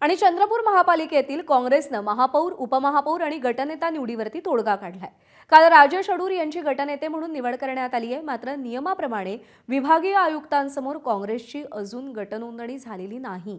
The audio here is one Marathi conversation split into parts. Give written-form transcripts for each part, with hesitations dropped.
आणि चंद्रपूर महापालिकेतील काँग्रेसनं महापौर, उपमहापौर आणि गटनेता निवडीवरती तोडगा काढलाय। काल राजेश अडूर यांची गटनेते म्हणून निवड करण्यात आली आहे। मात्र नियमाप्रमाणे विभागीय आयुक्तांसमोर काँग्रेसची अजून गटनोंदणी झालेली नाही।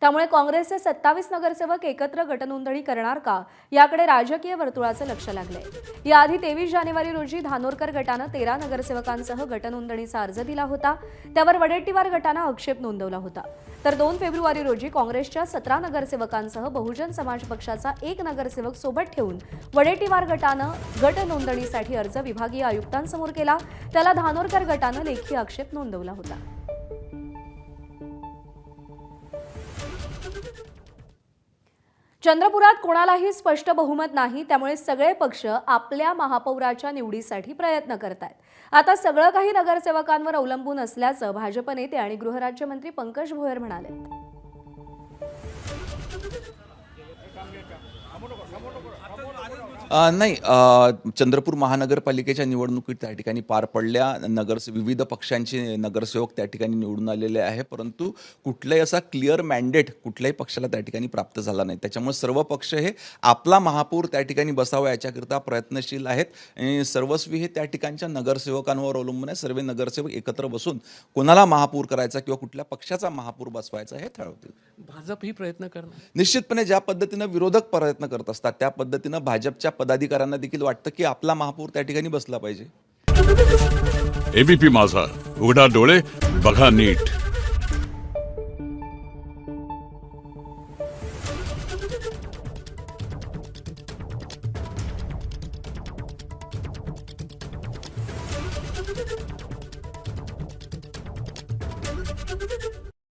त्यामुळे काँग्रेसचे 27 नगरसेवक एकत्र गटनोंदणी करणार का याकडे राजकीय वर्तुळाचं लक्ष लागलंय। याआधी 23 जानेवारी रोजी धानोरकर गटानं 13 नगरसेवकांसह गटनोंदणीचा अर्ज दिला होता, त्यावर वडेट्टीवार गटानं आक्षेप नोंदवला होता। तर 2 फेब्रुवारी रोजी काँग्रेसच्या 17 नगरसेवकांसह बहुजन समाज पक्षाचा 1 नगरसेवक सोबत ठेवून वडेट्टीवार गटानं गटनोंदणीसाठी अर्ज विभागीय आयुक्तांसमोर केला। त्याला धानोरकर गटानं लेखी आक्षेप नोंदवला होता। चंद्रपुरात कोणालाही स्पष्ट बहुमत नाही, त्यामुळे सगळे पक्ष आपल्या महापौराच्या निवडीसाठी प्रयत्न करतायत। आता सगळं काही नगरसेवकांवर अवलंबून असल्याचं भाजप नेते आणि गृहराज्यमंत्री पंकज भोयर म्हणाले। नाही, चंद्रपूर महानगरपालिकेच्या निवडणुकीत त्या ठिकाणी पार पडल्या। विविध पक्षांचे नगरसेवक त्या ठिकाणी निवडून आलेले आहे, परंतु कुठलाही असा क्लिअर मॅन्डेट कुठल्याही पक्षाला त्या ठिकाणी प्राप्त झाला नाही। त्याच्यामुळे सर्व पक्ष हे आपला महापौर त्या ठिकाणी बसावा याच्याकरिता प्रयत्नशील आहेत आणि सर्वस्वी हे त्या ठिकाणच्या नगरसेवकांवर अवलंबून आहे। सर्व नगरसेवक एकत्र बसून कोणाला महापौर करायचा किंवा कुठल्या पक्षाचा महापौर बसवायचा हे ठरवतील। भाजप ही प्रयत्न करणार निश्चितपणे ज्या पद्धतीनं विरोधक प्रयत्न करत असतात त्या पद्धतीनं भाजपच्या पदाधिकाऱ्यांना देखील वाटतं की आपला महापौर त्या ठिकाणी बसला पाहिजे। एबीपी माझा, उघडा डोळे बघा नीट।